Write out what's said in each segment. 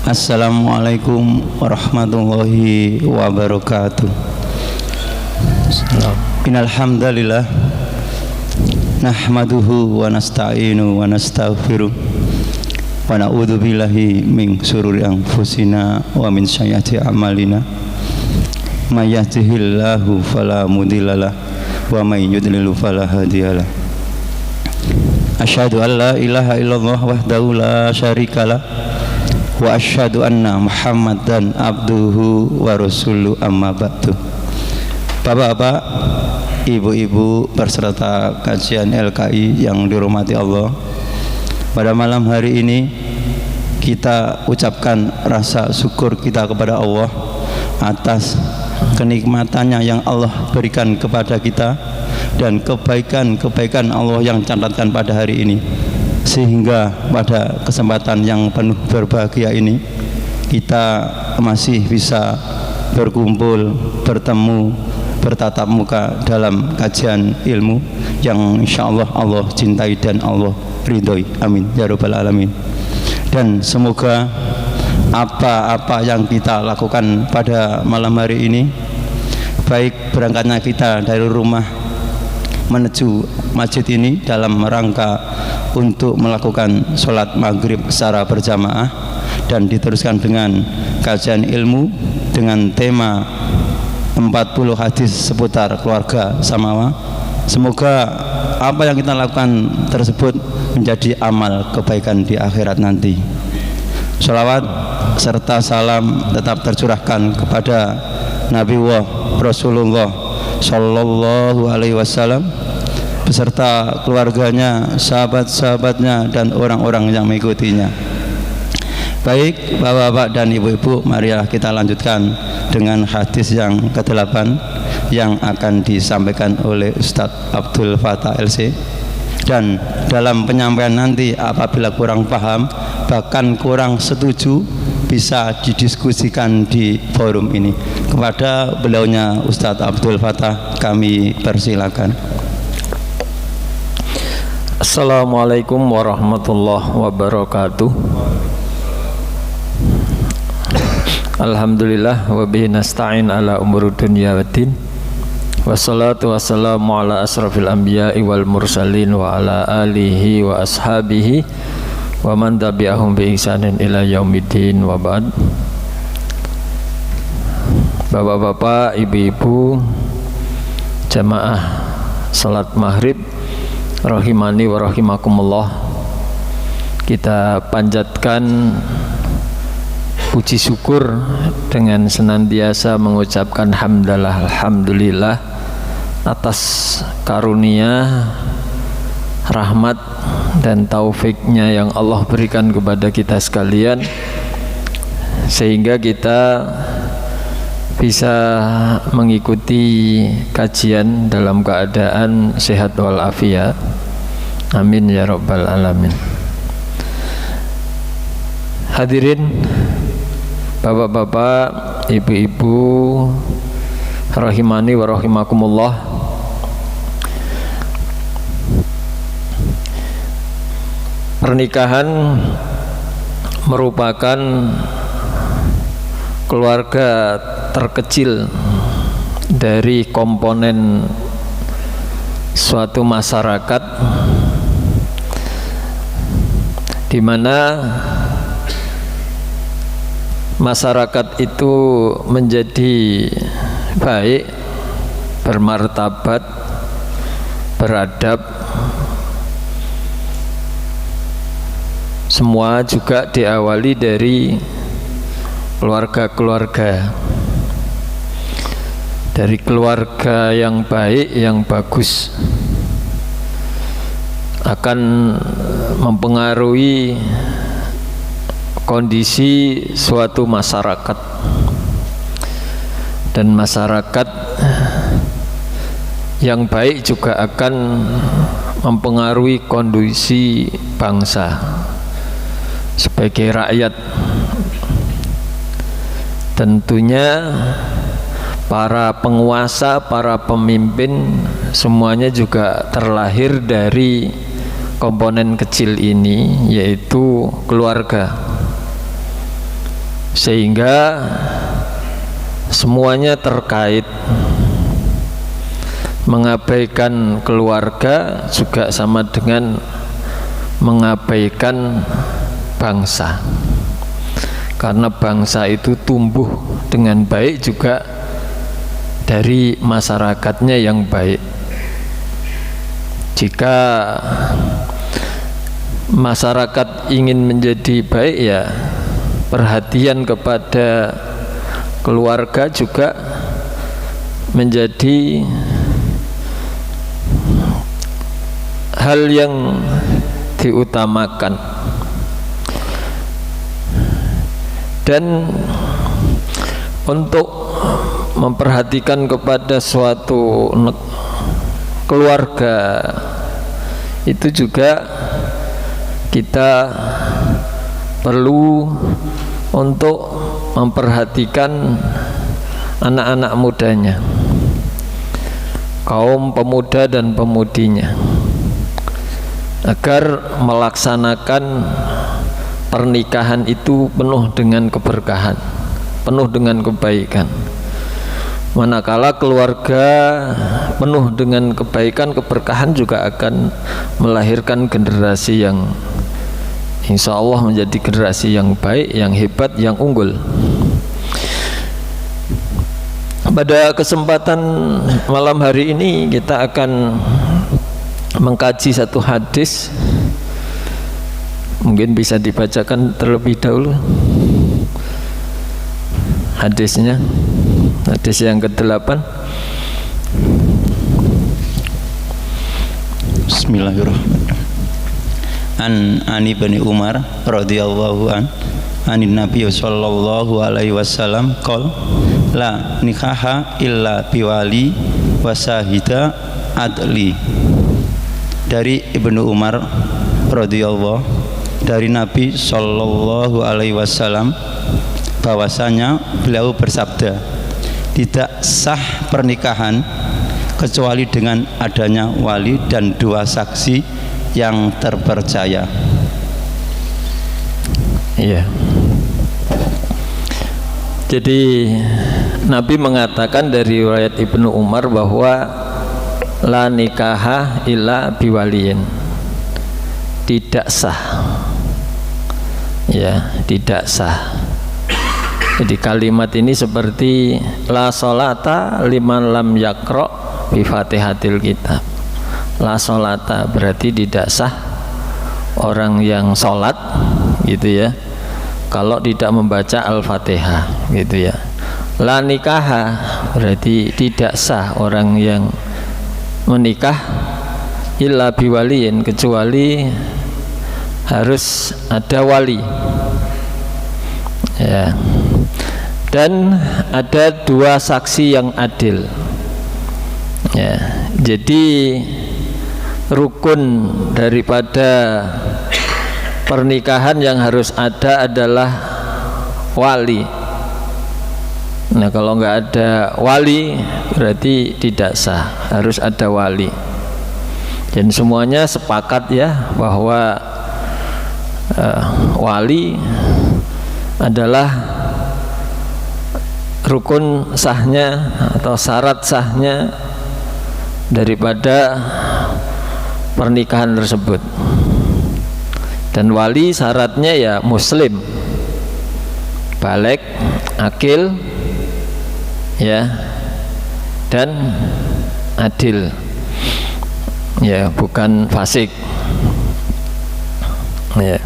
Assalamualaikum warahmatullahi wabarakatuh. Innal hamdalillah nahmaduhu wa nasta'inu wa nastaghfiruh wa na'udzu billahi min syururi anfusina wa min sayyiati a'malina. May yahdihillahu fala mudhillalah wa may yudlil fala hadiyalah. Asyhadu an la ilaha illallah wahdahu la syarikalah wa asyhadu anna Muhammadan abduhu wa rasuluhu amma ba'du. Bapak-bapak, ibu-ibu peserta kajian LKI yang dirahmati Allah, pada malam hari ini kita ucapkan rasa syukur kita kepada Allah atas kenikmatannya yang Allah berikan kepada kita dan kebaikan-kebaikan Allah yang catatkan pada hari ini, sehingga pada kesempatan yang penuh berbahagia ini kita masih bisa berkumpul, bertemu, bertatap muka dalam kajian ilmu yang insyaallah Allah cintai dan Allah ridhoi. Amin ya rabbal alamin. Dan semoga apa-apa yang kita lakukan pada malam hari ini, baik berangkatnya kita dari rumah menuju masjid ini dalam rangka untuk melakukan sholat maghrib secara berjamaah dan diteruskan dengan kajian ilmu dengan tema 40 hadis seputar keluarga samawa. Semoga apa yang kita lakukan tersebut menjadi amal kebaikan di akhirat nanti. Sholawat serta salam tetap tercurahkan kepada Nabi Rasulullah Sallallahu Alaihi Wasallam beserta keluarganya, sahabat-sahabatnya, dan orang-orang yang mengikutinya. Baik bapak-bapak dan ibu-ibu, marilah kita lanjutkan dengan hadis yang ke-8 yang akan disampaikan oleh Ustadz Abdul Fattah LC. Dan dalam penyampaian nanti apabila kurang paham, bahkan kurang setuju, bisa didiskusikan di forum ini. Kepada beliaunya Ustadz Abdul Fattah kami persilakan. Assalamualaikum warahmatullahi wabarakatuh. Alhamdulillah wa bihi nasta'in ala umuri dunya waddin. Wassalatu wassalamu ala asrafil anbiya'i wal mursalin wa ala alihi wa ashabihi wa man tabi'ahum bi ihsanin ila yaumiddin wa ba'd. Bapak-bapak, ibu-ibu, jamaah salat maghrib rahimani wa rahimakumullah, kita panjatkan puji syukur dengan senantiasa mengucapkan hamdalah alhamdulillah atas karunia, rahmat dan taufiknya yang Allah berikan kepada kita sekalian, sehingga kita bisa mengikuti kajian dalam keadaan sehat walafiat. Amin ya rabbal alamin. Hadirin bapak-bapak, ibu-ibu rahimani wa rahimakumullah, pernikahan merupakan keluarga terkecil dari komponen suatu masyarakat, di mana masyarakat itu menjadi baik, bermartabat, beradab, semua juga diawali dari keluarga-keluarga, dari keluarga yang baik, yang bagus, akan mempengaruhi kondisi suatu masyarakat, dan masyarakat yang baik juga akan mempengaruhi kondisi bangsa sebagai rakyat. Tentunya para penguasa, para pemimpin semuanya juga terlahir dari komponen kecil ini, yaitu keluarga. sehingga semuanya terkait. Mengabaikan keluarga juga sama dengan mengabaikan bangsa, karena bangsa itu tumbuh dengan baik juga dari masyarakatnya yang baik. Jika masyarakat ingin menjadi baik, ya perhatian kepada keluarga juga menjadi hal yang diutamakan. Dan untuk memperhatikan kepada suatu keluarga itu juga kita perlu untuk memperhatikan anak-anak mudanya, kaum pemuda dan pemudinya, agar melaksanakan pernikahan itu penuh dengan keberkahan, penuh dengan kebaikan. Manakala keluarga penuh dengan kebaikan, keberkahan, juga akan melahirkan generasi yang insya Allah menjadi generasi yang baik, yang hebat, yang unggul. Pada kesempatan malam hari ini kita akan mengkaji satu hadis. Mungkin bisa dibacakan terlebih dahulu hadisnya, hadis yang ke-8. Bismillahirrahmanirrahim. An Ibnu Umar radhiyallahu anin Nabi sallallahu alaihi wasallam qol la nikaha illa biwali wasahida adli. Dari Ibnu Umar radhiyallahu dari Nabi sallallahu alaihi wasallam bahwasanya beliau bersabda, tidak sah pernikahan kecuali dengan adanya wali dan dua saksi yang terpercaya. Iya. Jadi Nabi mengatakan dari riwayat Ibnu Umar bahwa la nikaha illa biwaliyin, tidak sah. Ya, tidak sah. Jadi kalimat ini seperti la sholata liman lam yaqra bi fatihatil kitab. La sholata berarti tidak sah orang yang sholat gitu ya, kalau tidak membaca Al-Fatihah gitu ya. La nikaha berarti tidak sah orang yang menikah illa biwaliin, kecuali harus ada wali ya, dan ada dua saksi yang adil ya. Jadi rukun daripada pernikahan yang harus ada adalah wali. Nah, kalau nggak ada wali berarti tidak sah, harus ada wali. Dan semuanya sepakat ya bahwa wali adalah rukun sahnya atau syarat sahnya daripada pernikahan tersebut. Dan wali syaratnya ya muslim, baligh, akil ya, dan adil ya, bukan fasik ya.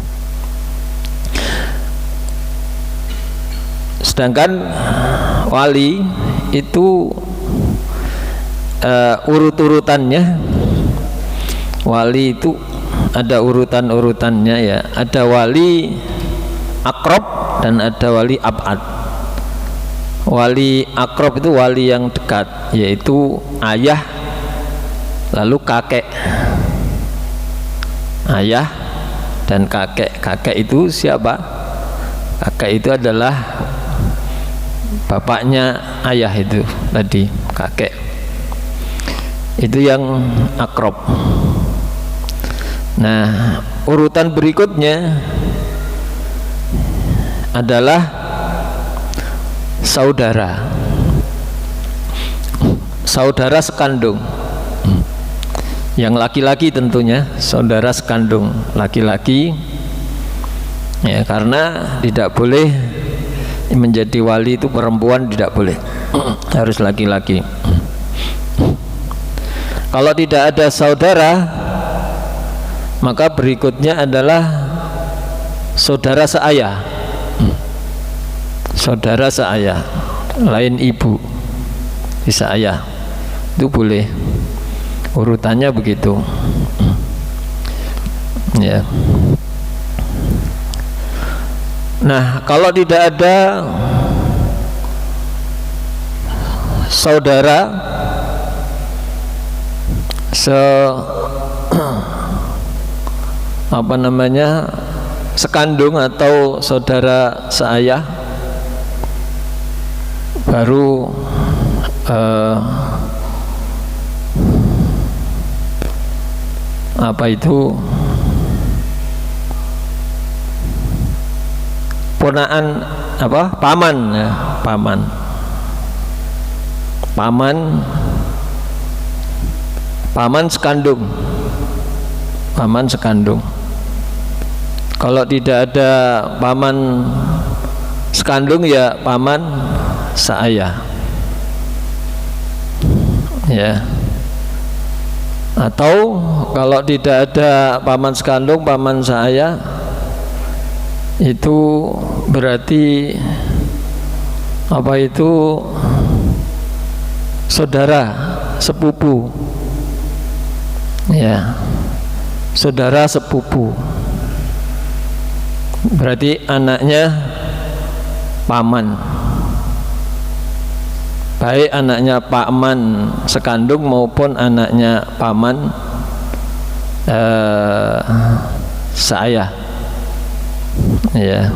Sedangkan wali itu urut-urutannya, wali itu ada urutan-urutannya ya. Ada wali akrob dan ada wali abad. Wali akrob itu wali yang dekat, yaitu ayah lalu kakek. Ayah dan kakek. Kakek itu siapa? Kakek itu adalah bapaknya ayah itu tadi, kakek. Itu yang akrob. Nah, urutan berikutnya adalah saudara, saudara sekandung. Yang laki-laki tentunya saudara sekandung laki-laki, ya, karena tidak boleh menjadi wali itu perempuan, tidak boleh, harus laki-laki. Kalau tidak ada saudara, maka berikutnya adalah saudara seayah. Saudara seayah, lain ibu, bisa ayah, itu boleh. Urutannya begitu, ya. Nah, kalau tidak ada saudara sekandung atau saudara seayah, baru ponaan paman, ya, paman sekandung, Kalau tidak ada paman sekandung, ya paman seayah, ya. Atau kalau tidak ada paman sekandung, paman seayah, itu berarti saudara sepupu, ya, saudara sepupu, berarti anaknya paman, baik anaknya paman sekandung maupun anaknya paman seayah, ya.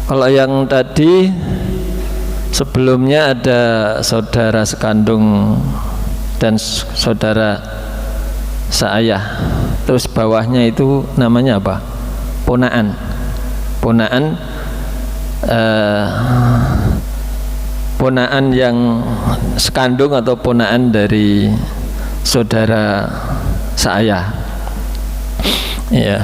Kalau yang tadi sebelumnya ada saudara sekandung dan saudara seayah, terus bawahnya itu namanya apa? Ponaan. Ponaan yang sekandung atau ponaan dari saudara seayah, ya.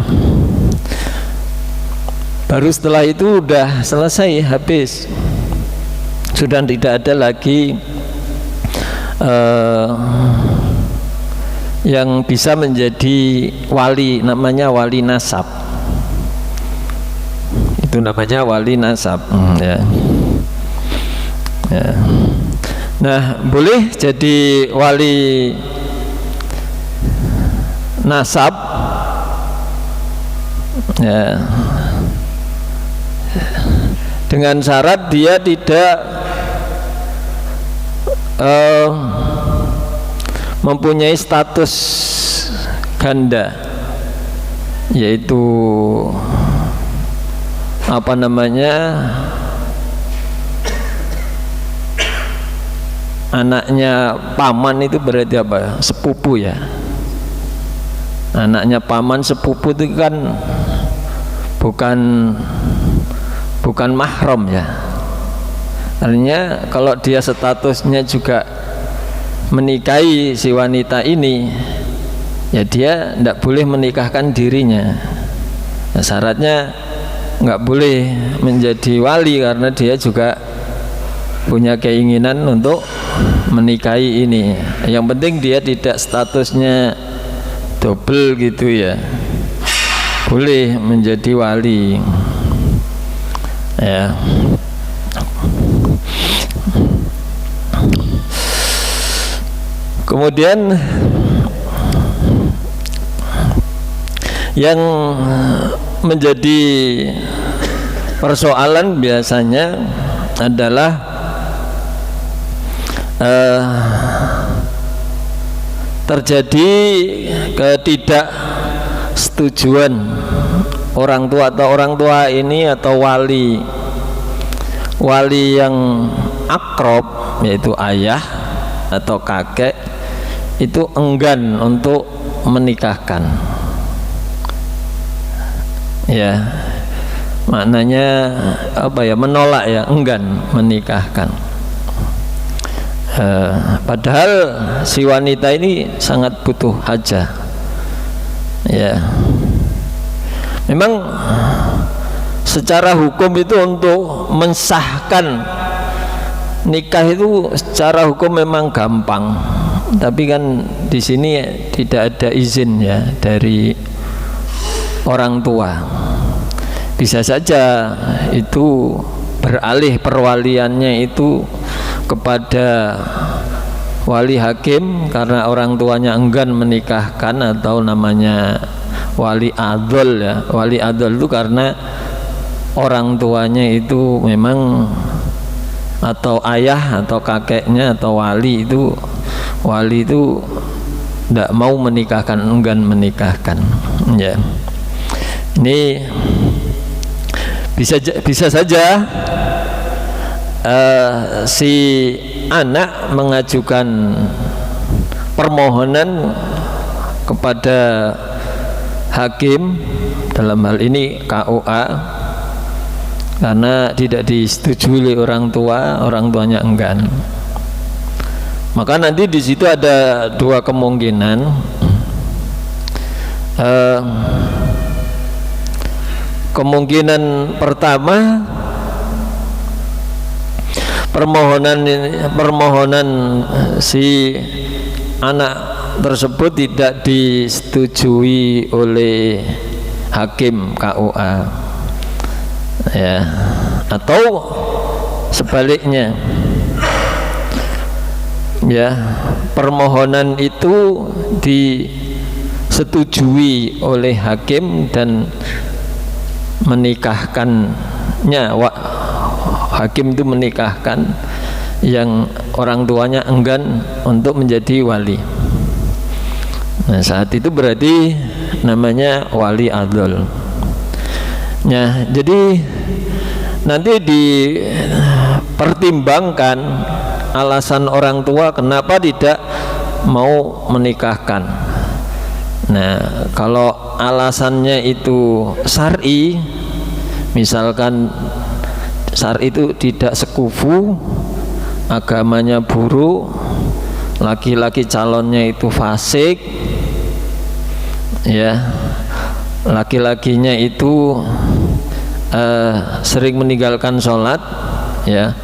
Baru setelah itu udah selesai, habis, sudah tidak ada lagi yang bisa menjadi wali, namanya wali nasab. Itu namanya wali nasab, ya. Ya. Nah, boleh jadi wali nasab, ya, dengan syarat dia tidak mempunyai status ganda, yaitu anaknya paman itu berarti apa? Sepupu, ya. Anaknya paman sepupu itu kan bukan mahram, ya. Artinya kalau dia statusnya juga menikahi si wanita ini, ya dia tidak boleh menikahkan dirinya. Nah, syaratnya nggak boleh menjadi wali karena dia juga punya keinginan untuk menikahi ini. Yang penting dia tidak statusnya double gitu, ya, boleh menjadi wali, ya. Kemudian yang menjadi persoalan biasanya adalah terjadi ketidaksetujuan orang tua ini atau wali yang akrab, yaitu ayah atau kakek, itu enggan untuk menikahkan, ya. maknanya apa ya, menolak ya, enggan menikahkan. Padahal si wanita ini sangat butuh hajah ya. Memang secara hukum itu untuk mensahkan nikah itu secara hukum memang gampang, tapi kan di sini tidak ada izin ya dari orang tua. Bisa saja itu beralih perwaliannya itu kepada wali hakim karena orang tuanya enggan menikahkan, atau namanya wali adol ya. Wali adol itu karena orang tuanya itu memang, atau ayah atau kakeknya atau wali itu tidak mau menikahkan, enggan menikahkan ya. Ini bisa saja si anak mengajukan permohonan kepada hakim, dalam hal ini KUA, karena tidak disetujui oleh orang tuanya enggan. Maka nanti di situ ada dua kemungkinan. Kemungkinan pertama, permohonan si anak tersebut tidak disetujui oleh hakim KUA ya, atau sebaliknya ya, permohonan itu disetujui oleh hakim dan menikahkannya, hakim itu menikahkan yang orang tuanya enggan untuk menjadi wali. Nah, saat itu berarti namanya wali adol. Nah, jadi nanti dipertimbangkan alasan orang tua kenapa tidak mau menikahkan. Nah, kalau alasannya itu syar'i, misalkan syar'i itu tidak sekufu, agamanya buruk, laki-laki calonnya itu fasik ya, laki-lakinya itu sering meninggalkan sholat ya,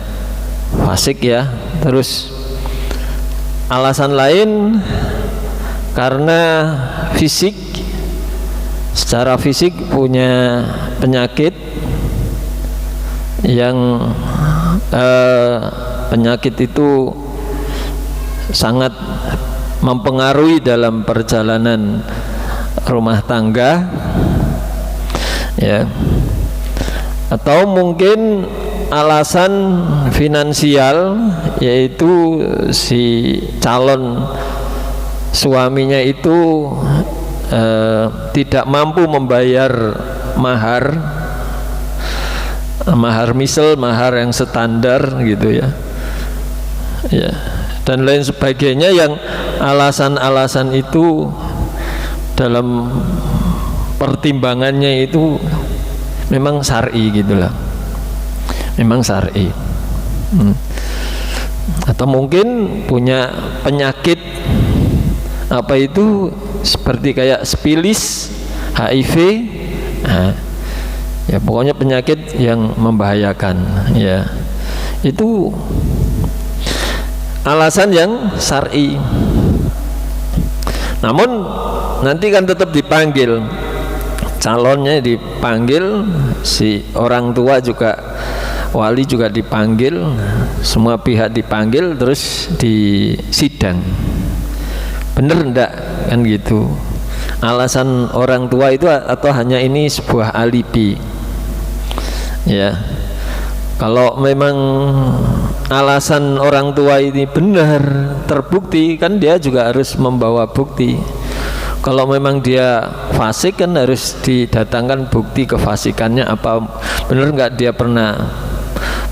fasik ya. Terus alasan lain karena fisik, secara fisik punya penyakit yang penyakit itu sangat mempengaruhi dalam perjalanan rumah tangga ya, atau mungkin alasan finansial, yaitu si calon suaminya itu tidak mampu membayar mahar misal, mahar yang standar gitu ya, ya, dan lain sebagainya, yang alasan-alasan itu dalam pertimbangannya itu memang syar'i gitulah, memang syar'i. Atau mungkin punya penyakit apa itu, seperti kayak spilis, HIV, nah, ya pokoknya penyakit yang membahayakan ya, itu alasan yang syar'i. Namun nanti kan tetap dipanggil, calonnya dipanggil, si orang tua juga, wali juga dipanggil, semua pihak dipanggil, terus disidang. Bener enggak kan gitu, alasan orang tua itu atau hanya ini sebuah alibi ya. Kalau memang alasan orang tua ini benar, terbukti, kan dia juga harus membawa bukti. Kalau memang dia fasik kan harus didatangkan bukti kefasikannya, apa benar enggak dia pernah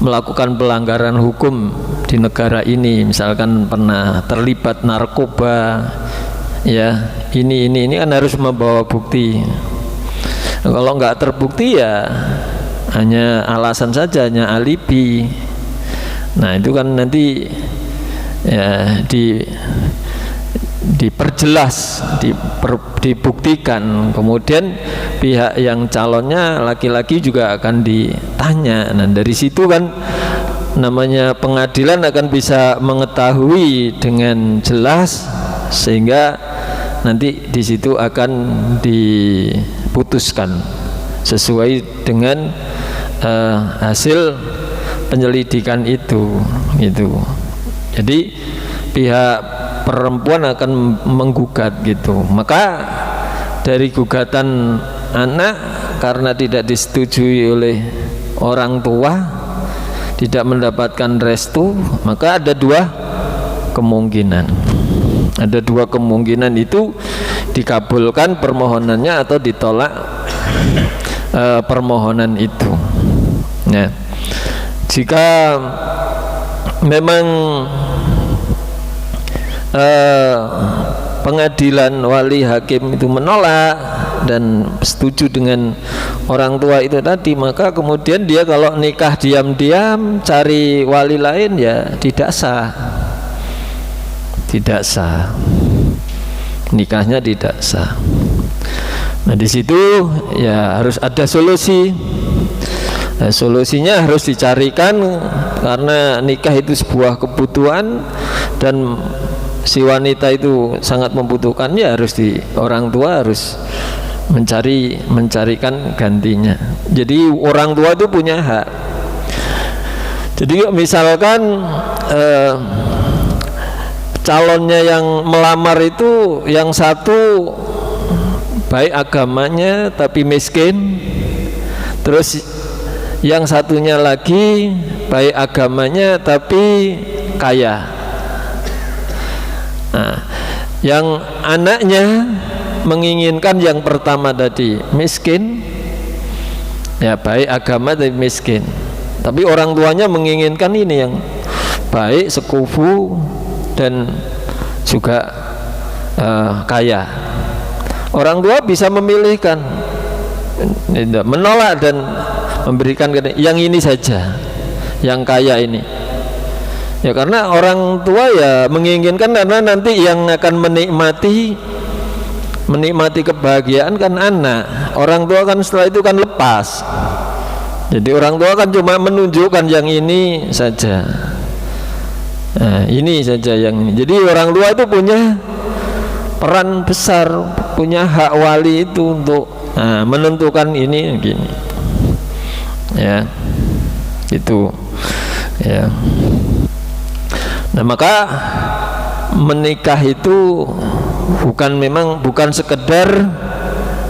melakukan pelanggaran hukum di negara ini, misalkan pernah terlibat narkoba ya, ini kan harus membawa bukti. Kalau nggak terbukti ya hanya alasan saja, hanya alibi. Nah itu kan nanti ya diperjelas, dibuktikan. Kemudian pihak yang calonnya laki-laki juga akan ditanya. Nah dari situ kan namanya pengadilan akan bisa mengetahui dengan jelas, sehingga nanti di situ akan diputuskan sesuai dengan hasil penyelidikan itu gitu. Jadi pihak perempuan akan menggugat gitu. Maka dari gugatan anak karena tidak disetujui oleh orang tua, tidak mendapatkan restu, maka ada dua kemungkinan. Ada dua kemungkinan, itu dikabulkan permohonannya atau ditolak permohonan itu. Ya. Jika memang pengadilan wali hakim itu menolak dan setuju dengan orang tua itu tadi, maka kemudian dia kalau nikah diam-diam cari wali lain, ya tidak sah. Tidak sah. Nikahnya tidak sah. Nah di situ ya harus ada solusi. Nah, solusinya harus dicarikan, karena nikah itu sebuah kebutuhan dan si wanita itu sangat membutuhkannya. Harus orang tua harus mencarikan gantinya. Jadi orang tua itu punya hak. Jadi misalkan calonnya yang melamar itu yang satu baik agamanya tapi miskin, terus yang satunya lagi baik agamanya tapi kaya. Nah, yang anaknya menginginkan yang pertama tadi, miskin, ya baik agama tapi miskin. Tapi orang tuanya menginginkan ini yang baik, sekufu dan juga kaya. Orang tua bisa memilihkan, menolak dan memberikan yang ini saja, yang kaya ini. Ya karena orang tua ya menginginkan, karena nanti yang akan menikmati kebahagiaan kan anak. Orang tua kan setelah itu kan lepas. Jadi orang tua kan cuma menunjukkan yang ini saja. Nah, ini saja yang ini. Jadi orang tua itu punya peran besar, punya hak wali itu untuk menentukan ini gini. Ya, itu. Ya. Nah maka menikah itu bukan sekedar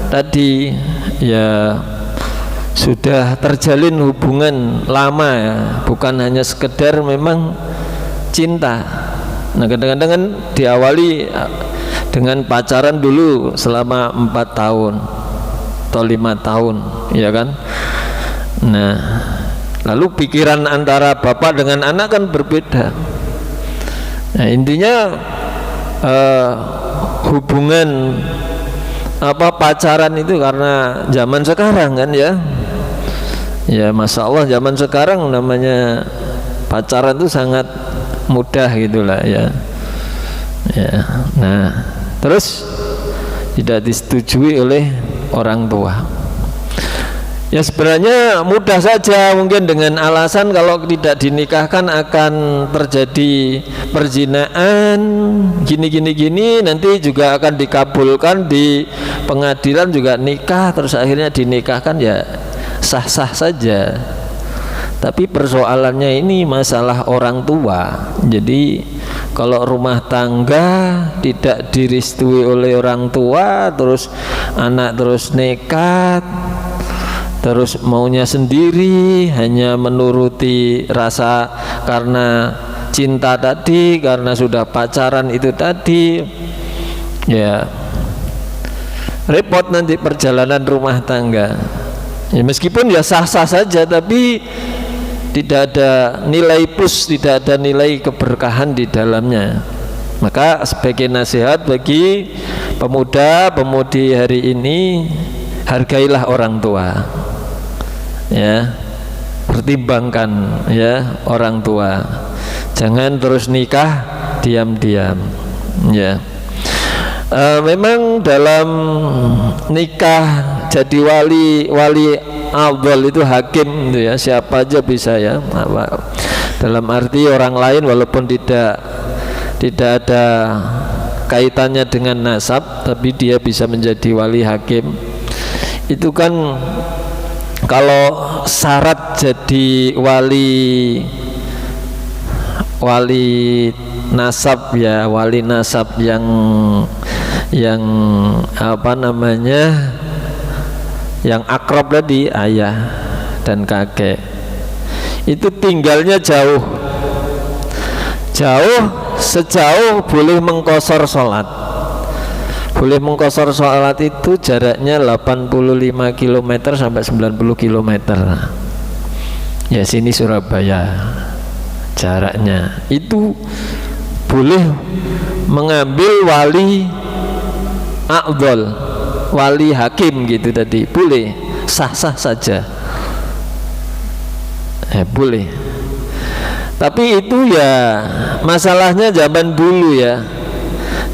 tadi ya sudah terjalin hubungan lama ya, bukan hanya sekedar memang cinta. Nah kadang-kadang kan diawali dengan pacaran dulu selama 4 tahun atau 5 tahun, ya kan? Nah lalu pikiran antara bapak dengan anak kan berbeda. Nah intinya hubungan pacaran itu karena zaman sekarang kan ya masya Allah, zaman sekarang namanya pacaran itu sangat mudah gitulah ya. Nah terus tidak disetujui oleh orang tua. Ya sebenarnya mudah saja, mungkin dengan alasan kalau tidak dinikahkan akan terjadi perzinaan gini, nanti juga akan dikabulkan di pengadilan juga nikah, terus akhirnya dinikahkan, ya sah-sah saja. Tapi persoalannya ini masalah orang tua. Jadi kalau rumah tangga tidak direstui oleh orang tua, terus anak terus nekat, terus maunya sendiri, hanya menuruti rasa karena cinta tadi, karena sudah pacaran itu tadi, ya repot nanti perjalanan rumah tangga. Ya meskipun ya sah-sah saja, tapi tidak ada nilai plus, tidak ada nilai keberkahan di dalamnya. Maka sebagai nasihat bagi pemuda-pemudi hari ini, hargailah orang tua. Ya, pertimbangkan ya orang tua. Jangan terus nikah diam-diam. Ya. Memang dalam nikah jadi wali afdal itu hakim itu ya, siapa aja bisa ya. Dalam arti orang lain walaupun tidak ada kaitannya dengan nasab, tapi dia bisa menjadi wali hakim. Itu kan kalau syarat jadi wali nasab ya, wali nasab yang apa namanya, yang akrab tadi, ayah dan kakek, itu tinggalnya jauh sejauh boleh mengqashar sholat. Boleh mengqashar sholat itu jaraknya 85 km sampai 90 km. Ya sini Surabaya jaraknya. Itu boleh mengambil wali afdal, wali hakim gitu tadi. Boleh, sah-sah saja. Boleh. Tapi itu ya masalahnya zaman dulu ya.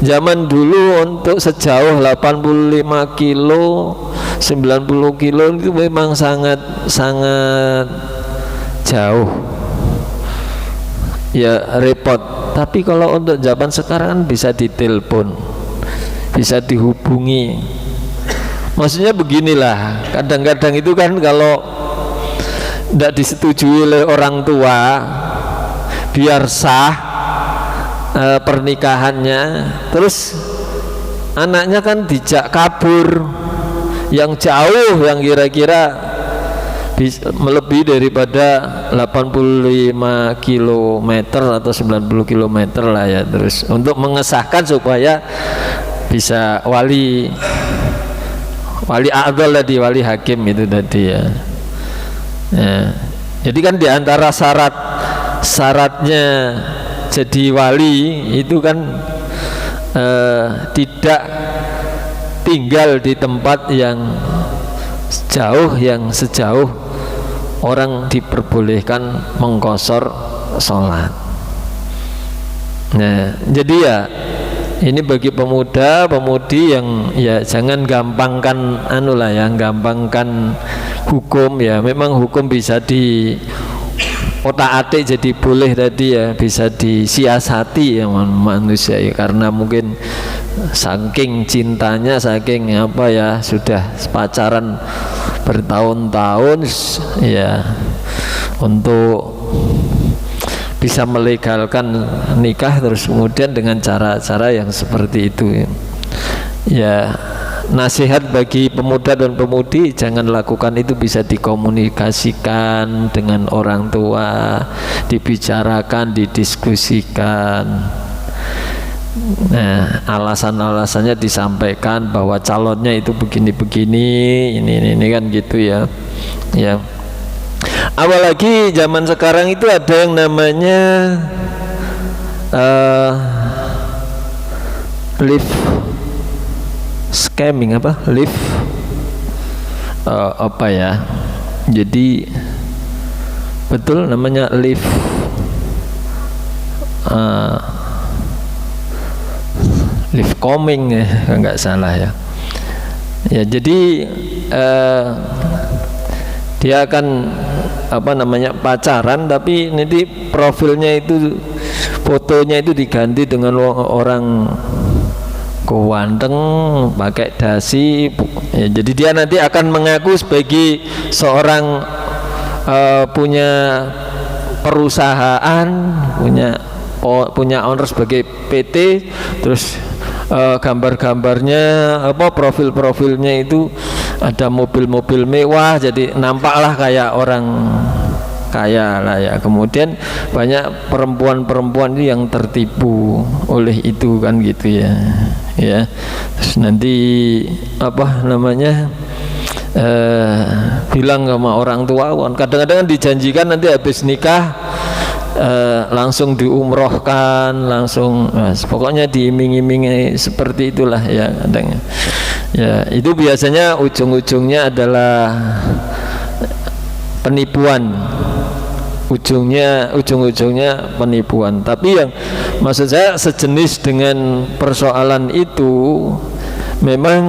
Zaman dulu untuk sejauh 85 kilo 90 kilo itu memang sangat jauh ya, repot. Tapi kalau untuk zaman sekarang kan bisa ditelepon, bisa dihubungi. Maksudnya beginilah, kadang-kadang itu kan kalau tidak disetujui oleh orang tua biar sah pernikahannya, terus anaknya kan dijak kabur yang jauh, yang kira-kira melebihi daripada 85 km atau 90 km lah ya, terus untuk mengesahkan supaya bisa wali afdal tadi, wali hakim itu tadi ya. Jadi kan diantara syaratnya jadi wali itu kan tidak tinggal di tempat yang jauh, yang sejauh orang diperbolehkan mengqashar sholat. Nah, jadi ya ini bagi pemuda-pemudi yang ya jangan gampangkan gampangkan hukum ya. Memang hukum bisa di otak-atik jadi boleh tadi ya, bisa disiasati ya manusia ya, karena mungkin saking cintanya, saking apa ya, sudah pacaran bertahun-tahun ya, untuk bisa melegalkan nikah terus kemudian dengan cara-cara yang seperti itu ya. Nasihat bagi pemuda dan pemudi, jangan lakukan itu, bisa dikomunikasikan dengan orang tua, dibicarakan, didiskusikan. Nah, alasan-alasannya disampaikan bahwa calonnya itu begini-begini, ini kan gitu ya. Ya. Apalagi zaman sekarang itu ada yang namanya live scamming, apa ya, jadi betul namanya live coming ya, nggak salah ya. Ya jadi dia akan pacaran, tapi nanti profilnya itu, fotonya itu diganti dengan orang ganteng, pakai dasi ya. Jadi dia nanti akan mengaku sebagai seorang punya perusahaan, punya owner sebagai PT, terus gambar-gambarnya profil-profilnya itu ada mobil-mobil mewah, jadi nampaklah kayak orang kaya lah ya. Kemudian banyak perempuan-perempuan itu yang tertipu oleh itu kan gitu ya. Ya, terus nanti bilang sama orang tua, kadang-kadang dijanjikan nanti habis nikah langsung diumrohkan, langsung pokoknya diiming-imingi seperti itulah ya kadang. Ya, itu biasanya ujung-ujungnya adalah penipuan, ujung-ujungnya penipuan. Tapi yang maksud saya sejenis dengan persoalan itu, memang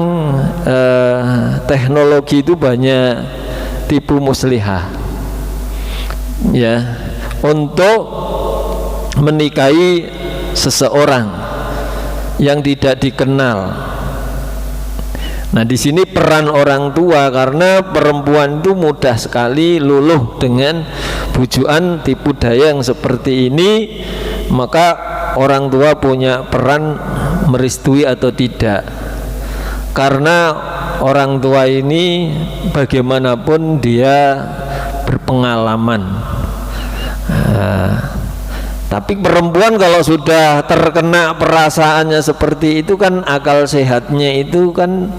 teknologi itu banyak tipu muslihah ya, untuk menikahi seseorang yang tidak dikenal. Nah, di sini peran orang tua, karena perempuan itu mudah sekali luluh dengan bujukan tipu daya yang seperti ini, maka orang tua punya peran merestui atau tidak. Karena orang tua ini bagaimanapun dia berpengalaman. Tapi perempuan kalau sudah terkena perasaannya seperti itu kan, akal sehatnya itu kan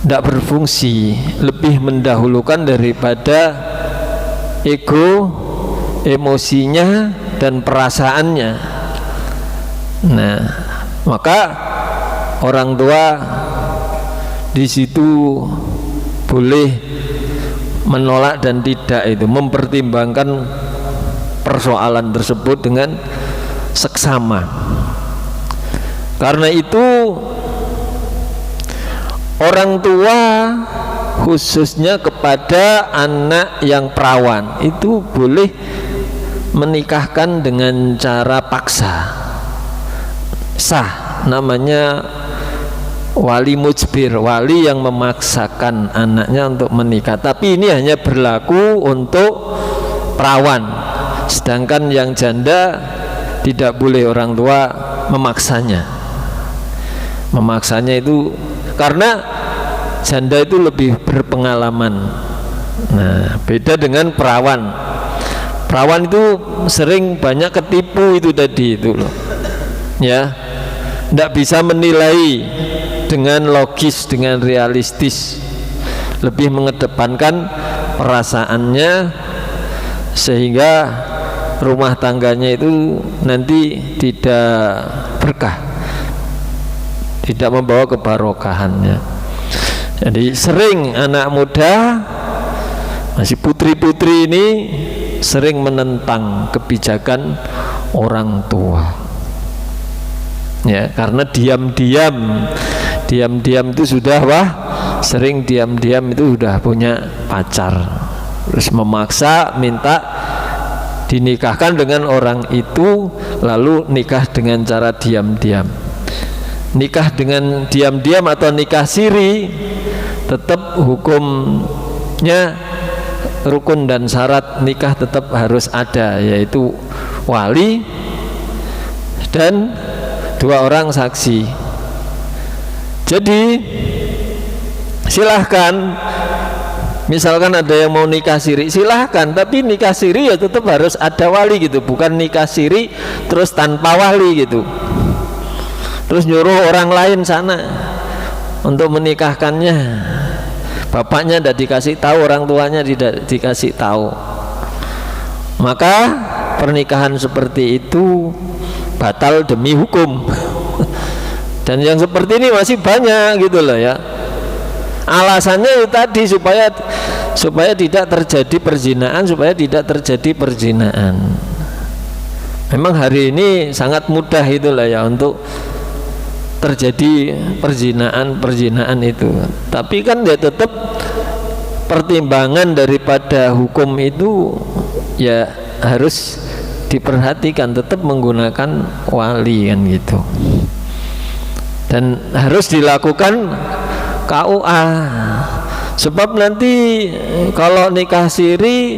tidak berfungsi, lebih mendahulukan daripada ego, emosinya dan perasaannya. Nah, maka orang tua di situ boleh menolak dan tidak, itu mempertimbangkan persoalan tersebut dengan seksama. Karena itu orang tua khususnya kepada anak yang perawan itu boleh menikahkan dengan cara paksa, sah, namanya wali mujbir, wali yang memaksakan anaknya untuk menikah. Tapi ini hanya berlaku untuk perawan. Sedangkan yang janda tidak boleh orang tua memaksanya. Memaksanya itu karena janda itu lebih berpengalaman. Nah, beda dengan perawan. Perawan itu sering banyak ketipu itu tadi itu loh. Ya. Tidak bisa menilai dengan logis, dengan realistis. Lebih mengedepankan perasaannya, sehingga rumah tangganya itu nanti tidak berkah, tidak membawa kebarokahannya. Jadi sering anak muda, masih putri-putri ini sering menentang kebijakan orang tua ya, karena diam-diam itu sudah sering diam-diam itu sudah punya pacar, terus memaksa minta dinikahkan dengan orang itu, lalu nikah dengan cara diam-diam. Nikah dengan diam-diam atau nikah siri tetap hukumnya rukun dan syarat nikah tetap harus ada, yaitu wali dan 2 orang saksi. Jadi silahkan, misalkan ada yang mau nikah siri, silahkan, tapi nikah siri ya tetap harus ada wali gitu, bukan nikah siri terus tanpa wali gitu, terus nyuruh orang lain sana untuk menikahkannya. Bapaknya tidak dikasih tahu, orang tuanya tidak dikasih tahu, maka pernikahan seperti itu batal demi hukum. Dan yang seperti ini masih banyak gitu loh ya. Alasannya itu tadi supaya tidak terjadi perzinahan, Memang hari ini sangat mudah itulah ya untuk terjadi perzinahan itu. Tapi kan dia tetap pertimbangan daripada hukum itu ya harus diperhatikan, tetap menggunakan wali kan gitu. Dan harus dilakukan KUA, sebab nanti kalau nikah siri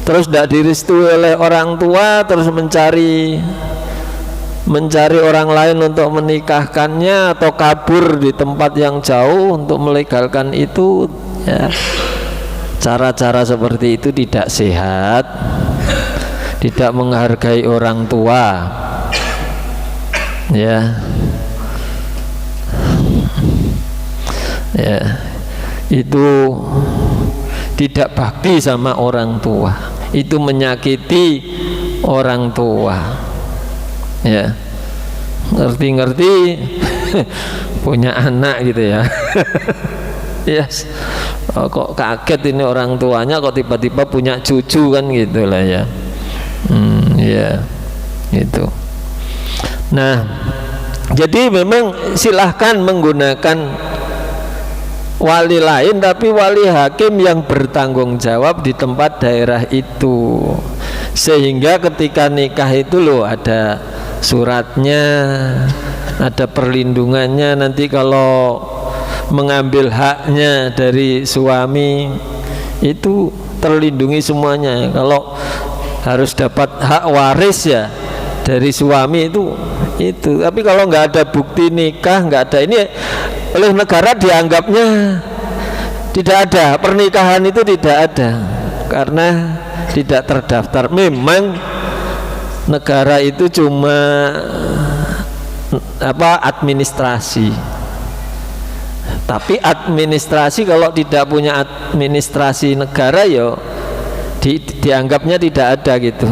terus tidak direstui oleh orang tua, terus mencari orang lain untuk menikahkannya atau kabur di tempat yang jauh untuk melegalkan itu ya, cara-cara seperti itu tidak sehat, tidak menghargai orang tua ya. Ya, itu tidak bakti sama orang tua, itu menyakiti orang tua ya. Ngerti-ngerti punya anak gitu ya. Yes. Kok kaget ini orang tuanya kok tiba-tiba punya cucu kan gitu lah ya. Ya gitu. Nah, jadi memang silahkan menggunakan wali lain, tapi wali hakim yang bertanggung jawab di tempat daerah itu, sehingga ketika nikah itu loh ada suratnya, ada perlindungannya. Nanti kalau mengambil haknya dari suami itu terlindungi semuanya. Kalau harus dapat hak waris ya dari suami itu. Tapi kalau nggak ada bukti nikah, nggak ada ini, oleh negara dianggapnya tidak ada, pernikahan itu tidak ada karena tidak terdaftar. Memang negara itu cuma administrasi, tapi administrasi kalau tidak punya administrasi negara ya dianggapnya tidak ada gitu.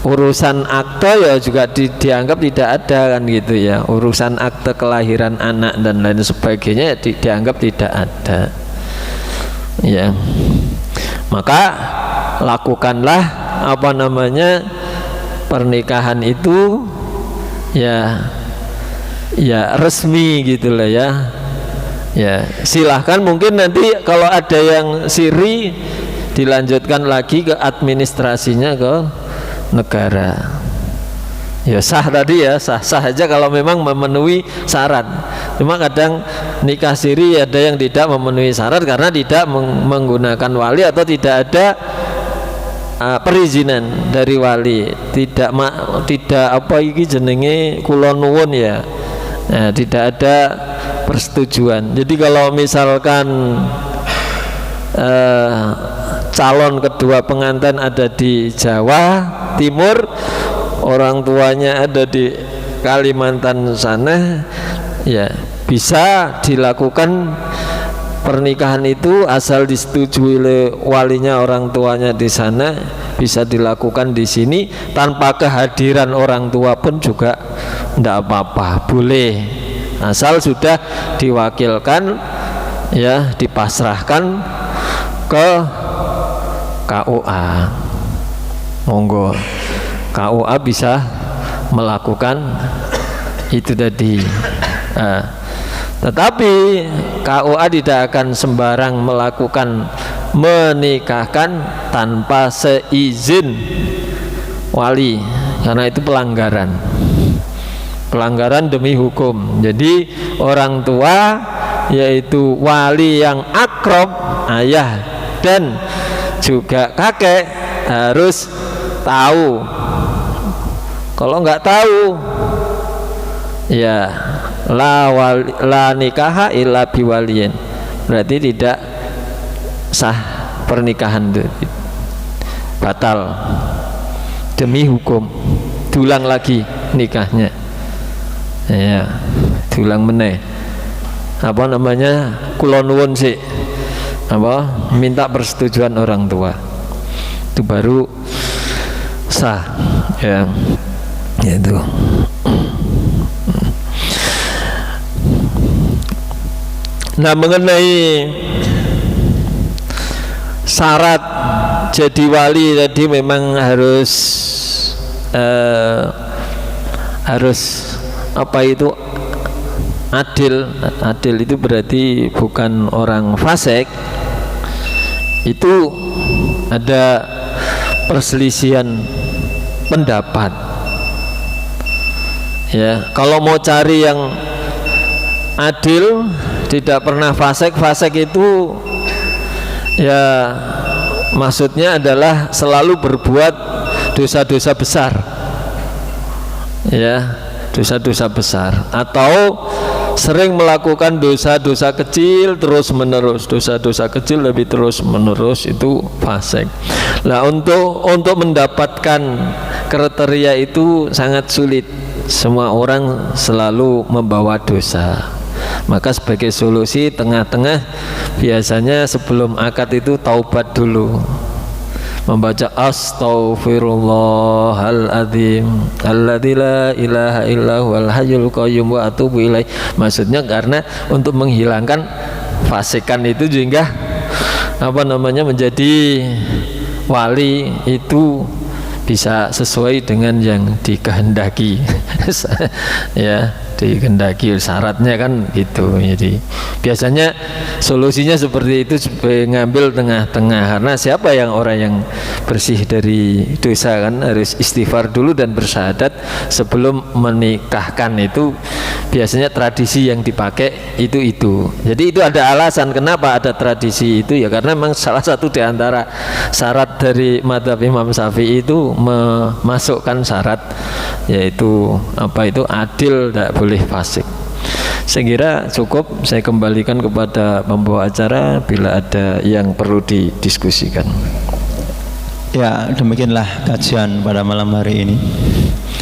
Urusan akte ya juga dianggap tidak ada kan gitu ya. Urusan akte kelahiran anak dan lain sebagainya dianggap tidak ada ya. Maka lakukanlah pernikahan itu ya resmi gitulah ya. Ya silahkan, mungkin nanti kalau ada yang siri dilanjutkan lagi ke administrasinya ke negara. Ya sah tadi ya, sah aja kalau memang memenuhi syarat. Cuma kadang nikah siri ada yang tidak memenuhi syarat karena tidak menggunakan wali atau tidak ada perizinan dari wali. Tidak jenenge kula nuwun ya. Nah, tidak ada persetujuan. Jadi kalau misalkan calon kedua pengantin ada di Jawa Timur, orang tuanya ada di Kalimantan sana, ya bisa dilakukan pernikahan itu asal disetujui oleh walinya orang tuanya di sana, bisa dilakukan di sini tanpa kehadiran orang tua pun juga tidak apa-apa, boleh, asal sudah diwakilkan ya, dipasrahkan ke KUA. Monggo KUA bisa melakukan itu tadi. Tetapi KUA tidak akan sembarang melakukan menikahkan tanpa seizin wali, karena itu pelanggaran demi hukum. Jadi orang tua yaitu wali yang akrab, ayah dan juga kakek harus tahu. Kalau nggak tahu ya la nikaha illa biwaliyin, berarti tidak sah pernikahan itu, batal demi hukum. Diulang lagi nikahnya ya, diulang meneh kula nuwun sih minta persetujuan orang tua, itu baru sah ya, itu. Nah, mengenai syarat jadi wali tadi memang harus adil itu berarti bukan orang fasik. Itu ada perselisihan pendapat ya. Kalau mau cari yang adil, tidak pernah fasik itu ya maksudnya adalah selalu berbuat dosa-dosa besar ya, dosa-dosa besar, atau sering melakukan dosa-dosa kecil terus menerus, dosa-dosa kecil lebih terus menerus, itu fasik. Nah, untuk mendapatkan kriteria itu sangat sulit. Semua orang selalu membawa dosa. Maka sebagai solusi tengah-tengah biasanya sebelum akad itu taubat dulu, membaca astaghfirullahaladzim alladzi la ilaha illa huwal hayyul qayyum wa atubu ilaih. Maksudnya karena untuk menghilangkan fasikan itu sehingga menjadi wali itu bisa sesuai dengan yang dikehendaki. Ya, dikehendaki syaratnya kan gitu. Jadi biasanya solusinya seperti itu, supaya ngambil tengah-tengah, karena siapa yang orang yang bersih dari dosa kan harus istighfar dulu dan bersyahadat sebelum menikahkan. Itu biasanya tradisi yang dipakai itu. Jadi itu ada alasan kenapa ada tradisi itu, ya karena memang salah satu di antara syarat dari mazhab Imam Syafi'i itu memasukkan syarat, yaitu adil, tidak boleh fasik. Saya kira cukup, saya kembalikan kepada pembawa acara bila ada yang perlu didiskusikan. Ya, demikianlah kajian pada malam hari ini.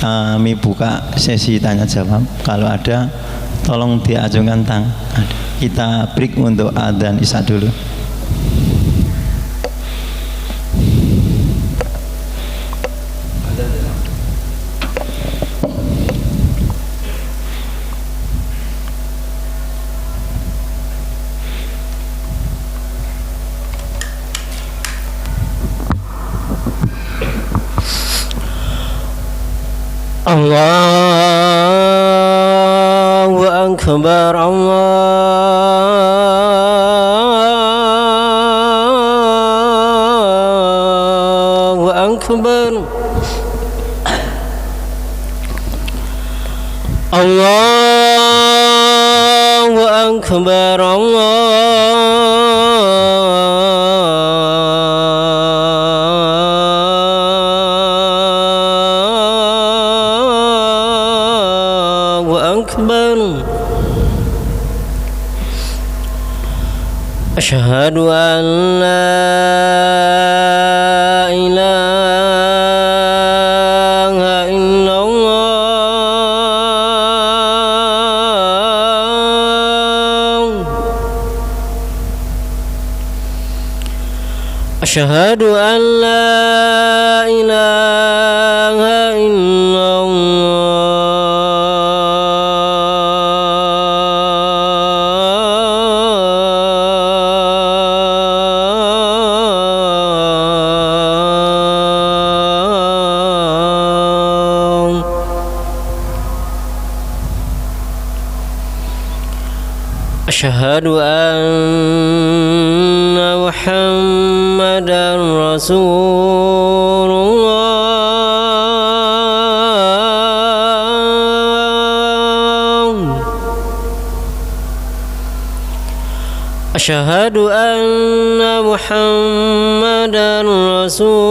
Kami buka sesi tanya jawab. Kalau ada, tolong diacungkan tangan. Kita break untuk adzan isya dulu. Allahu Akbar, Allahu Akbar, Allahu Akbar, Asyhadu an la ilaha illallah. Asyhadu an la ilaha illallah. Asyhadu anna Muhammadar Rasulullah. Asyhadu anna Muhammadar Rasulullah.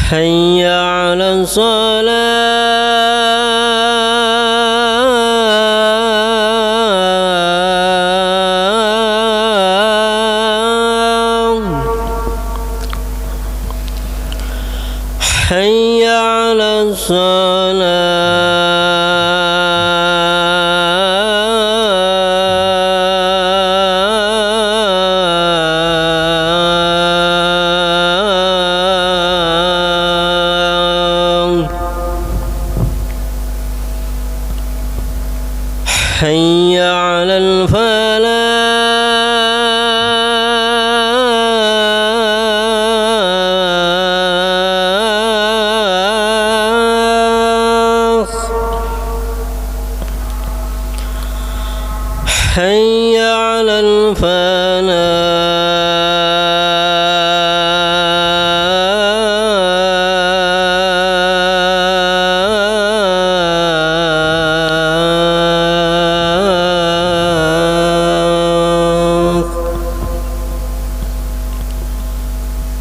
Hayya 'alas shalah. Hayya 'alas Hayya 'alal falah. Hayya 'alal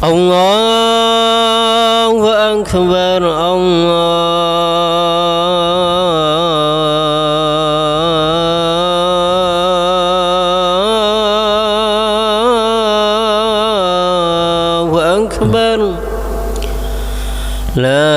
Allahu Akbar, Allahu Akbar. La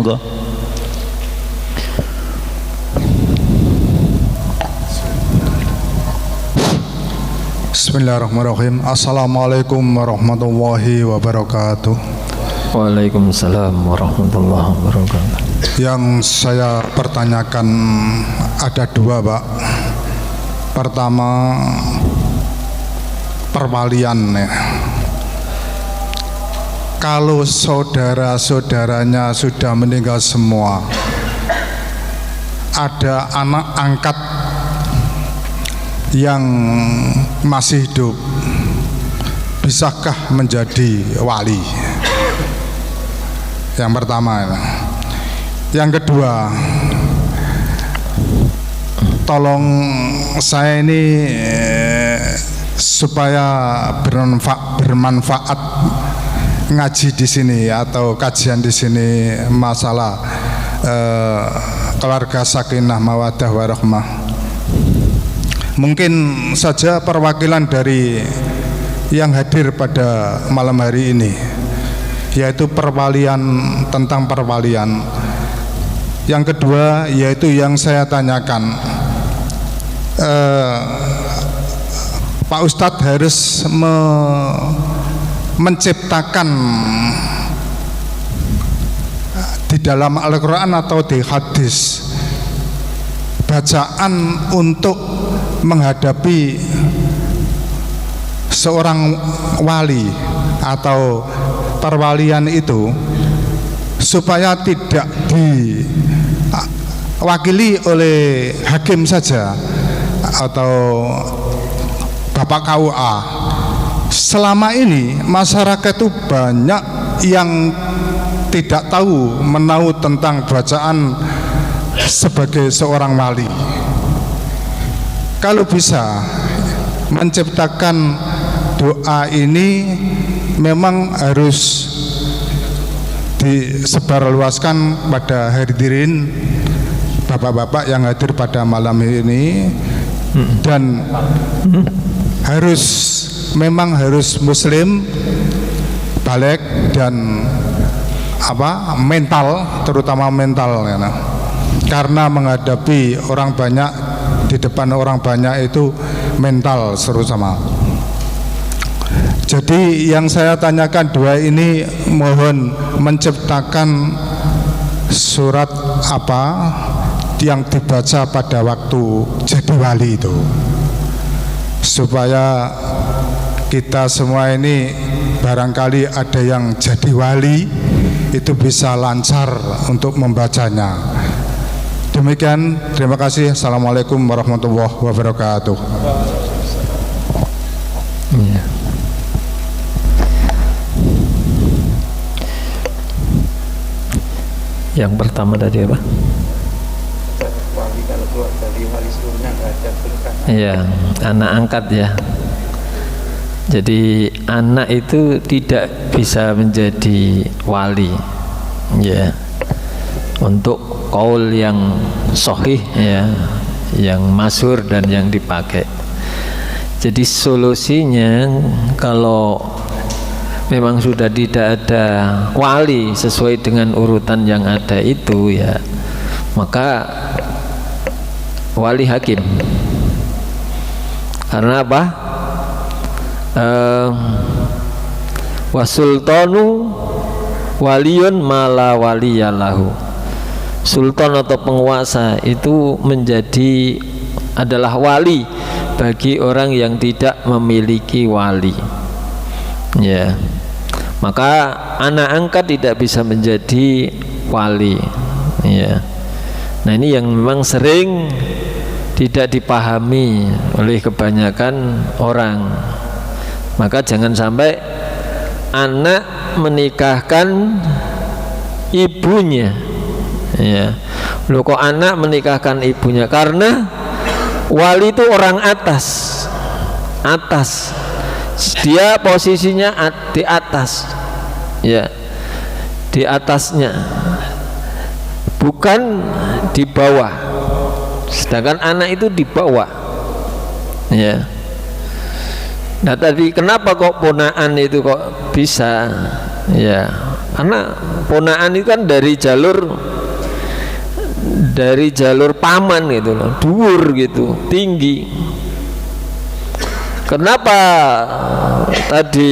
monggo. Bismillahirrahmanirrahim. Assalamualaikum warahmatullahi wabarakatuh. Waalaikumsalam warahmatullahi wabarakatuh. Yang saya pertanyakan ada dua, Pak. Pertama, perwalian ya. Kalau saudara-saudaranya sudah meninggal semua, ada anak angkat yang masih hidup, bisakah menjadi wali? Yang pertama. Yang kedua, tolong saya ini supaya bermanfaat ngaji di sini atau kajian di sini masalah keluarga sakinah mawaddah warahmah. Mungkin saja perwakilan dari yang hadir pada malam hari ini, yaitu perwalian, tentang perwalian. Yang kedua yaitu yang saya tanyakan, Pak Ustadz harus menciptakan di dalam Al-Quran atau di hadis bacaan untuk menghadapi seorang wali atau perwalian itu, supaya tidak diwakili oleh hakim saja atau Bapak KUA. Selama ini masyarakat itu banyak yang tidak tahu menahu tentang bacaan sebagai seorang wali. Kalau bisa menciptakan doa ini memang harus disebarluaskan pada hadirin bapak-bapak yang hadir pada malam ini, dan memang harus muslim, balik dan mental, terutama mental ya, karena menghadapi orang banyak, di depan orang banyak itu mental terutama. Jadi yang saya tanyakan dua ini, mohon menciptakan surat apa yang dibaca pada waktu jadi wali itu, supaya kita semua ini barangkali ada yang jadi wali itu bisa lancar untuk membacanya. Demikian, terima kasih. Assalamualaikum warahmatullahi wabarakatuh. Ya. Yang pertama tadi apa? Iya, anak angkat ya. Jadi anak itu tidak bisa menjadi wali, ya. Untuk qaul yang sahih ya, yang masyhur dan yang dipakai. Jadi solusinya kalau memang sudah tidak ada wali sesuai dengan urutan yang ada itu ya, maka wali hakim. Karena apa? Wasultanu waliyun mala waliyalahu. Sultan atau penguasa itu adalah wali bagi orang yang tidak memiliki wali. Ya. Maka anak angkat tidak bisa menjadi wali. Ya. Nah, ini yang memang sering tidak dipahami oleh kebanyakan orang. Maka jangan sampai anak menikahkan ibunya. Ya. Loh, kok anak menikahkan ibunya? Karena wali itu orang atas. Dia posisinya di atas. Ya. Di atasnya. Bukan di bawah. Sedangkan anak itu di bawah. Ya. Nah, tadi kenapa kok ponaan itu kok bisa? Ya, Karena ponakan itu kan dari jalur paman gitu loh, dhuwur gitu, tinggi. Kenapa tadi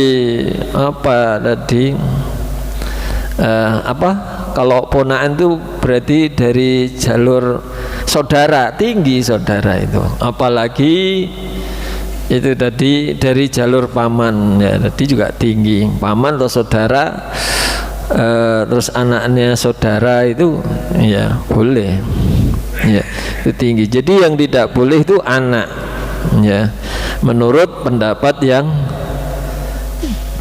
kalau ponakan itu berarti dari jalur saudara, tinggi saudara itu, apalagi itu tadi dari jalur paman ya, tadi juga tinggi, paman atau saudara, terus anaknya saudara itu ya boleh ya, itu tinggi. Jadi yang tidak boleh itu anak ya, menurut pendapat yang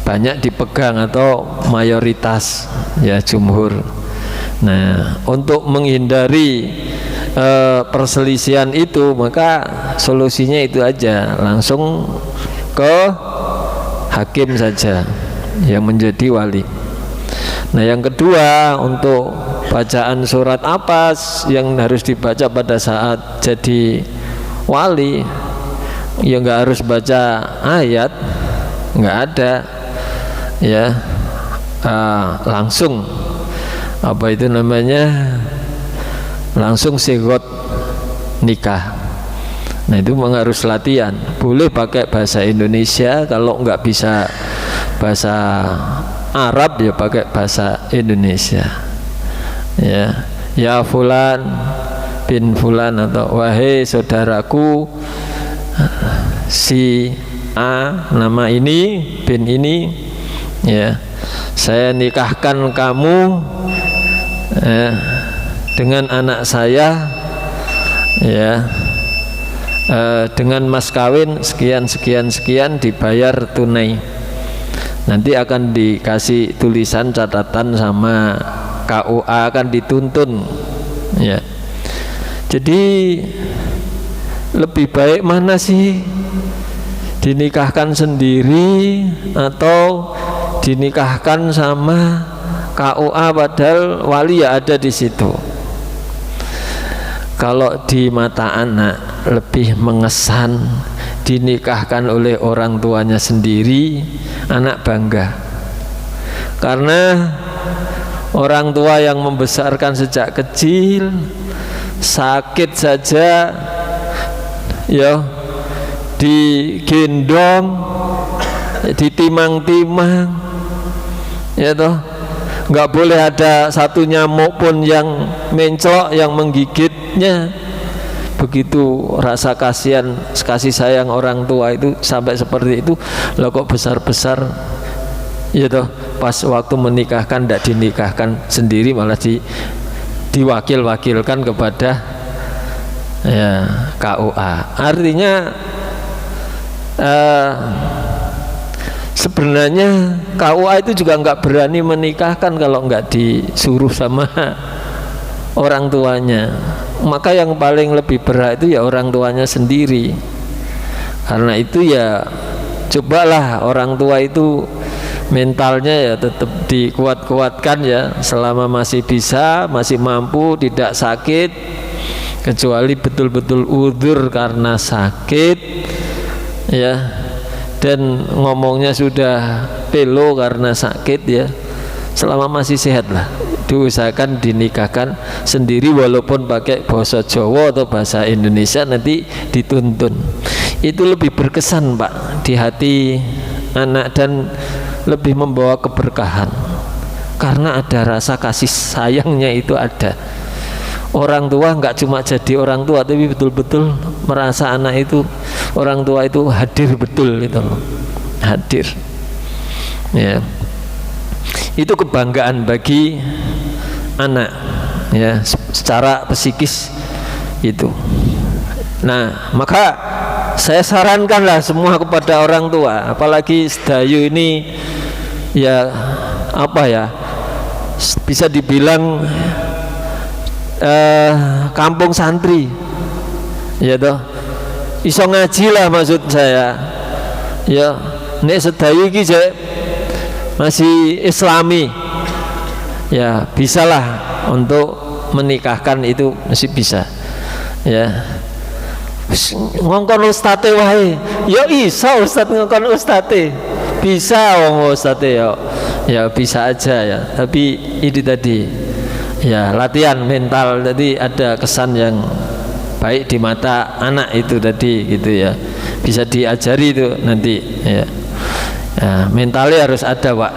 banyak dipegang atau mayoritas ya, jumhur. Nah, untuk menghindari perselisihan itu, maka solusinya itu aja, langsung ke hakim saja yang menjadi wali. Nah, yang kedua, untuk bacaan surat apa yang harus dibaca pada saat jadi wali, ya nggak harus baca ayat, nggak ada ya, langsung apa itu namanya, langsung sigot nikah. Nah, itu memang harus latihan. Boleh pakai bahasa Indonesia, kalau nggak bisa bahasa Arab ya pakai bahasa Indonesia ya. Ya fulan bin fulan, atau wahai saudaraku si A, nama ini bin ini ya, saya nikahkan kamu dengan anak saya ya, dengan mas kawin sekian sekian sekian, dibayar tunai. Nanti akan dikasih tulisan catatan sama KUA, akan dituntun ya. Jadi lebih baik mana sih, dinikahkan sendiri atau dinikahkan sama KUA padahal wali ya ada di situ? Kalau di mata anak lebih mengesan dinikahkan oleh orang tuanya sendiri, anak bangga. Karena orang tua yang membesarkan sejak kecil, sakit saja ya digendong, ditimang-timang ya toh, nggak boleh ada satu nyamuk pun yang menclok, yang menggigitnya. Begitu rasa kasih sayang orang tua itu sampai seperti itu. Lah kok besar-besar ya toh, pas waktu menikahkan tidak dinikahkan sendiri, malah diwakilkan kepada ya KUA. Artinya sebenarnya KUA itu juga nggak berani menikahkan kalau nggak disuruh sama orang tuanya. Maka yang paling lebih berat itu ya orang tuanya sendiri. Karena itu ya cobalah orang tua itu mentalnya ya tetap dikuat-kuatkan ya, selama masih bisa, masih mampu, tidak sakit, kecuali betul-betul udzur karena sakit ya, dan ngomongnya sudah pelo karena sakit ya, selama masih sehat lah diusahakan dinikahkan sendiri, walaupun pakai bahasa Jawa atau bahasa Indonesia, nanti dituntun. Itu lebih berkesan Pak di hati anak dan lebih membawa keberkahan, karena ada rasa kasih sayangnya itu ada. Orang tua nggak cuma jadi orang tua, tapi betul-betul merasa anak itu, orang tua itu hadir betul gitu loh, hadir ya. Itu kebanggaan bagi anak ya, secara psikis itu. Nah, maka saya sarankanlah semua kepada orang tua, apalagi sedayu ini ya apa ya, bisa dibilang kampung santri ya toh, iso ngaji lah maksud saya ya. Nek sedayu iki masih islami ya, bisalah untuk menikahkan, itu masih bisa ya. Ngongkon ustate wae ya, iso ustad ngongkon ustate, bisa wong ustate ya ya bisa aja ya, tapi ini tadi ya latihan mental, tadi ada kesan yang baik di mata anak itu tadi gitu ya, bisa diajari itu nanti ya. Nah, mentalnya harus ada Pak.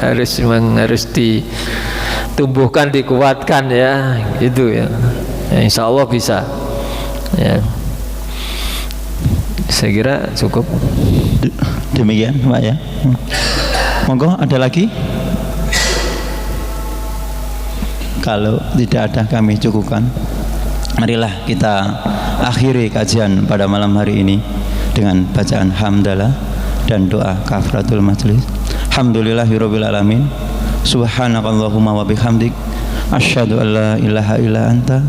harus ditumbuhkan, dikuatkan ya gitu ya. Insya Allah bisa ya. Saya kira cukup demikian Pak ya. Monggo ada lagi? Kalau tidak ada kami cukupkan. Marilah kita akhiri kajian pada malam hari ini dengan bacaan hamdalah dan doa kafaratul majlis. Alhamdulillahirabbil alamin. Subhanakallahumma wa bihamdik asyhadu an la ilaha illa anta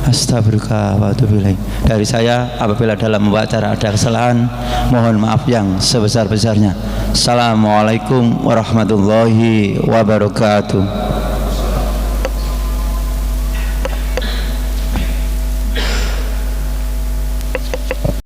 astaghfiruka wa atubu ilaik. Dari saya, apabila dalam membaca acara ada kesalahan, mohon maaf yang sebesar-besarnya. Assalamualaikum warahmatullahi wabarakatuh.